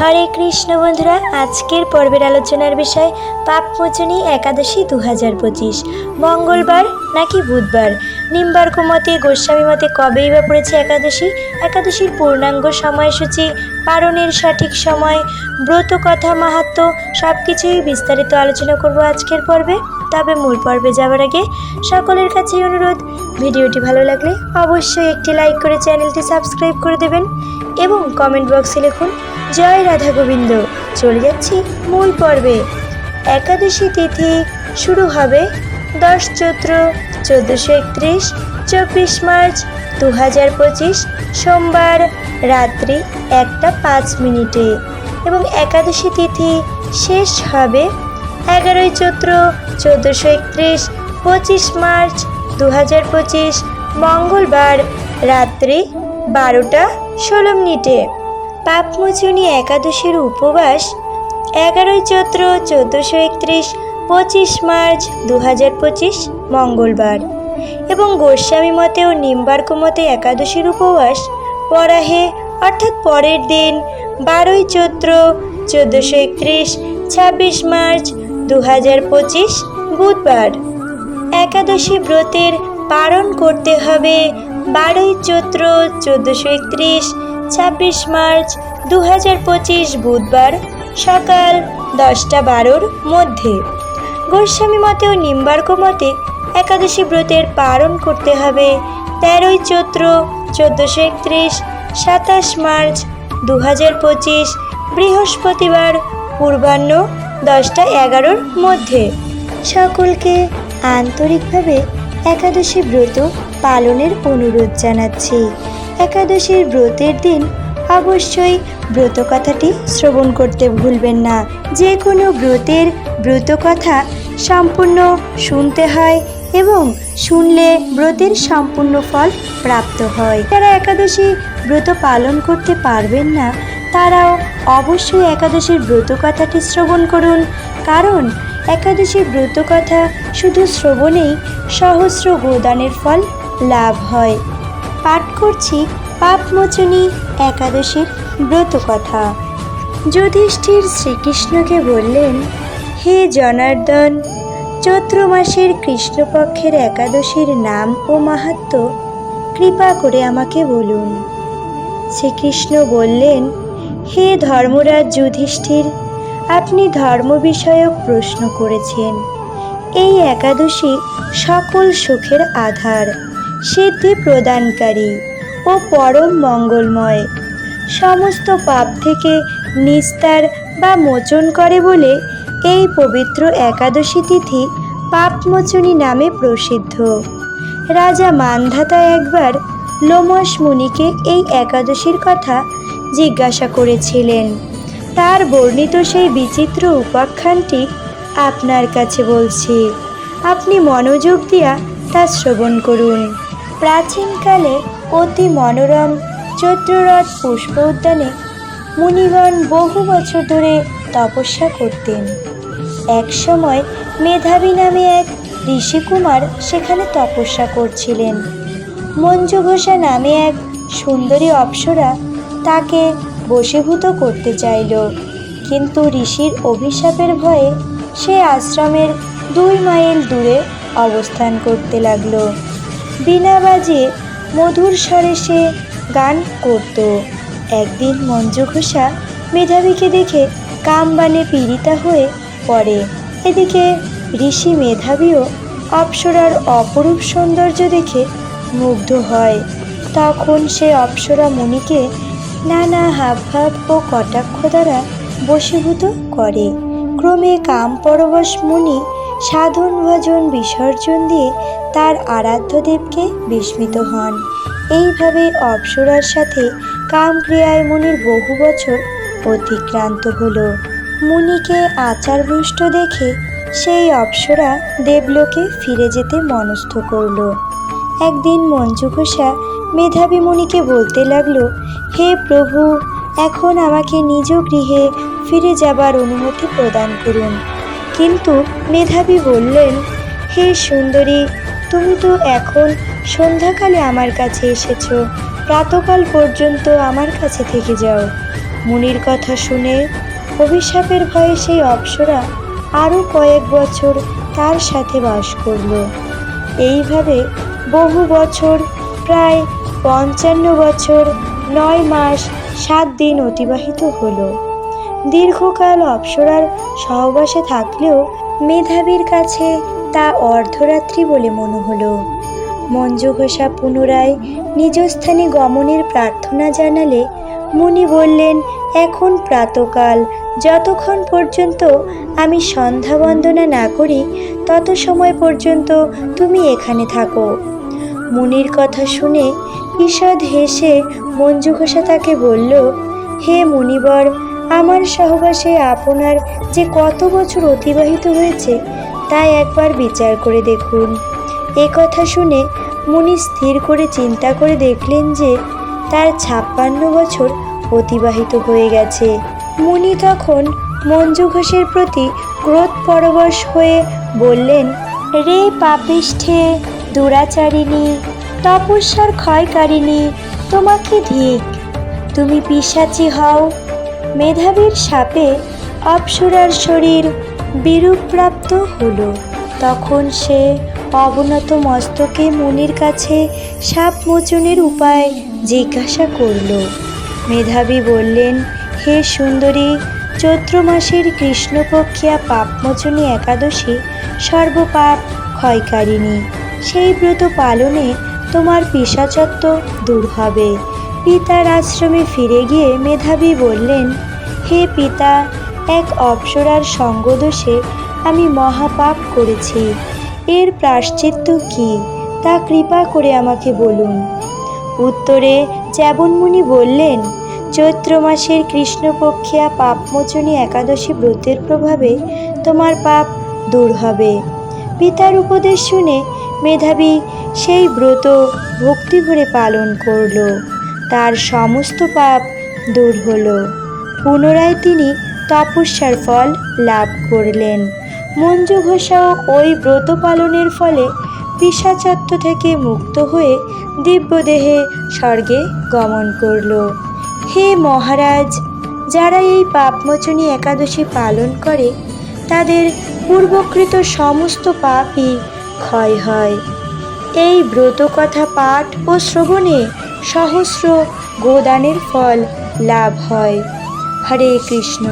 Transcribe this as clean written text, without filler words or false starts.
হরে কৃষ্ণ বন্ধুরা, আজকের পর্বের আলোচনার বিষয় পাপমোচনী একাদশী 2025 মঙ্গলবার নাকি বুধবার। নিম্বার্ক মতে, গোস্বামী মতে কবেই বা পড়েছে একাদশীর পূর্ণাঙ্গ সময়সূচি, পালনের সঠিক সময়, ব্রত কথা, মাহাত্ম্য সব কিছুই বিস্তারিত আলোচনা করব আজকের পর্বে। তবে মূল পর্বে যাওয়ার আগে সকলের কাছেই অনুরোধ, ভিডিওটি ভালো লাগলে অবশ্যই একটি লাইক করে চ্যানেলটি সাবস্ক্রাইব করে দেবেন এবং কমেন্ট বক্সে লিখুন জয় রাধা গোবিন্দ। চলে যাচ্ছি মূল পর্বে। একাদশী তিথি শুরু হবে 10 চৈত্র 1431 24 মার্চ 2025 সোমবার রাত্রি 1:05 এবং একাদশী তিথি শেষ হবে 11 চৈত্র 1431 25 মার্চ 2025 মঙ্গলবার রাত্রি 12:16। পাপমোচনী একাদশীর উপবাস 11 চৈত্র 1431 25 মার্চ 2025 মঙ্গলবার এবং গোস্বামী মতে ও নিম্বার্ক মতে একাদশীর উপবাস পরাহে অর্থাৎ পরের দিন 12 চৈত্র 1431 26 মার্চ 2025 বুধবার। একাদশী ব্রতের পালন করতে হবে 12 চৈত্র 1431 26 মার্চ 2025 বুধবার সকাল 10:12 মধ্যে। গোস্বামী মতে ও নিম্বার্ক মতে একাদশী ব্রতের পালন করতে হবে 13 চৈত্র 1431 27 মার্চ 2025 বৃহস্পতিবার পূর্বাহ্ন 10:11 মধ্যে। সকলকে আন্তরিকভাবে একাদশী ব্রত পালনের অনুরোধ জানাচ্ছি। একাদশীর ব্রতের দিন অবশ্যই ব্রতকথাটি শ্রবণ করতে ভুলবেন না। যে কোনো ব্রতের ব্রতকথা সম্পূর্ণ শুনতে হয় এবং শুনলে ব্রতের সম্পূর্ণ ফল প্রাপ্ত হয়। যারা একাদশী ব্রত পালন করতে পারবেন না তারাও অবশ্যই একাদশীর ব্রতকথাটি শ্রবণ করুন, কারণ একাদশীর ব্রতকথা শুধু শ্রবণেই সহস্র গোদানের ফল লাভ হয়। পাঠ করছি পাপমোচনী একাদশীর ব্রতকথা। যুধিষ্ঠির শ্রীকৃষ্ণকে বললেন, হে জনার্দন, চৈত্র মাসের কৃষ্ণপক্ষের একাদশীর নাম ও মাহাত্ম্য কৃপা করে আমাকে বলুন। শ্রীকৃষ্ণ বললেন, হে ধর্মরাজ যুধিষ্ঠির, আপনি ধর্ম বিষয়ক প্রশ্ন করেছেন। এই একাদশী সকল সুখের আধার, সিদ্ধি প্রদানকারী ও পরম মঙ্গলময়, সমস্ত পাপ থেকে নিস্তার বা মোচন করে বলে এই পবিত্র একাদশী তিথি পাপমোচনী নামে প্রসিদ্ধ। রাজা মান্ধাতা একবার লোমশ মুনিকে এই একাদশীর কথা জিজ্ঞাসা করেছিলেন। তার বর্ণিত সেই বিচিত্র উপাখ্যানটি আপনার কাছে বলছি, আপনি মনোযোগ দিয়া তা শ্রবণ করুন। প্রাচীনকালে অতি মনোরম চৈত্ররথ পুষ্প উদ্যানে মুনিগণ বহু বছর ধরে তপস্যা করতেন। এক সময় মেধাবী নামে এক ঋষিকুমার সেখানে তপস্যা করছিলেন। মঞ্জুঘোষা নামে এক সুন্দরী অপ্সরা তাকে বশীভূত করতে চাইল, কিন্তু ঋষির অভিশাপের ভয়ে সে আশ্রমের 2 মাইল দূরে অবস্থান করতে লাগল। বীণা বাজিয়ে মধুর স্বরে সে গান করত। একদিন মঞ্জুঘোষা মেধাবীকে দেখে কামবাণে পীড়িতা হয়ে পড়ে। এদিকে ঋষি মেধাবীও অপ্সরার অপরূপ সৌন্দর্য দেখে মুগ্ধ হয়। তখন সে অপ্সরা মুনিকে নানা হাবভাব ও কটাক্ষ দ্বারা বশীভূত করে। ক্রমে কাম পরবশ মুনি সাধন ভজন বিসর্জন দিয়ে তার আরাধ্য দেবকে বিস্মিত হন। এইভাবে অপ্সরার সাথে কামক্রিয়ায় মুনির বহু বছর অতিক্রান্ত হলো। মুনিকে আচারভ্রষ্ট দেখে সেই অপ্সরা দেবলোকে ফিরে যেতে মনস্থ করল। একদিন মঞ্জুঘোষা মেধাবী মুনিকে বলতে লাগলো, হে প্রভু, এখন আমাকে নিজ গৃহে ফিরে যাবার অনুমতি প্রদান করুন। কিন্তু মেধাবী বললেন, হে সুন্দরী, তুমি তো এখন সন্ধ্যাকালে আমার কাছে এসেছো, প্রাতকাল পর্যন্ত আমার কাছে থেকে যাও। মুনির কথা শুনে অভিশাপের ভয়ে সেই অপ্সরা আরও কয়েক বছর তার সাথে বাস করল। এইভাবে বহু বছর, প্রায় 55 বছর 9 মাস 7 দিন অতিবাহিত হলো। দীর্ঘকাল অপ্সরার সহবাসে থাকলেও মেধাবীর কাছে তা অর্ধরাত্রি বলে মনে হলো। মঞ্জুঘোষা পুনরায় নিজ স্থানে গমনের প্রার্থনা জানালে মুনি বললেন, এখন প্রাতকাল, যতক্ষণ পর্যন্ত আমি সন্ধ্যা বন্দনা না করি তত সময় পর্যন্ত তুমি এখানে থাকো। মুনির কথা শুনে ঈষৎ হেসে মঞ্জুঘোষা তাকে বলল, হে মুনিবর, আমার সহবাসে আপনার যে কত বছর অতিবাহিত হয়েছে তা একবার বিচার করে দেখুন। এ কথা শুনে মুনি স্থির করে চিন্তা করে দেখলেন যে তার 56 বছর অতিবাহিত হয়ে গেছে। মুনি তখন মঞ্জুঘোষের প্রতি ক্রোধ পরবশ হয়ে বললেন, রে পাপিষ্ঠে, দুরাচারিণী, তপস্যার ক্ষয়কারিণী, তোমাকে ধিক, তুমি পিশাচী হও। মেধাবীর শাপে অপ্সরার শরীর বিরূপপ্রাপ্ত হলো। তখন সে অবনত মস্তকে মুনির কাছে সাপ মোচনের উপায় জিজ্ঞাসা করল। মেধাবী বললেন, হে সুন্দরী, চৈত্র মাসের কৃষ্ণপক্ষিয়া পাপমোচনী একাদশী সর্বপাপ ক্ষয়কারিণী। সেই ব্রত পালনে তোমার পিশাচত্ব দূর হবে। পিতার আশ্রমে ফিরে গিয়ে মেধাবী বললেন, হে পিতা, এক অপ্সরার সঙ্গদোষে আমি মহাপাপ করেছি। এর প্রায়শ্চিত্ত কি তা কৃপা করে আমাকে বলুন। উত্তরে চ্যবনমুনি বললেন, চৈত্র মাসের কৃষ্ণপক্ষিয়া পাপমোচনী একাদশী ব্রতের প্রভাবে তোমার পাপ দূর হবে। পিতার উপদেশ শুনে মেধাবী সেই ব্রত ভক্তিভরে পালন করল। তার সমস্ত পাপ দূর হলো। পুনরায় তিনি তপস্যার ফল লাভ করলেন। মঞ্জুঘোষাও ওই ব্রত পালনের ফলে পিশাচত্ব থেকে মুক্ত হয়ে দিব্যদেহে স্বর্গে গমন করল। হে মহারাজ, যারা এই পাপমোচনী একাদশী পালন করে তাদের পূর্বকৃত সমস্ত পাপই ক্ষয় হয়। এই ব্রত কথা পাঠ ও শ্রবণে সহস্র গোদানের ফল লাভ হয়। হরে কৃষ্ণ।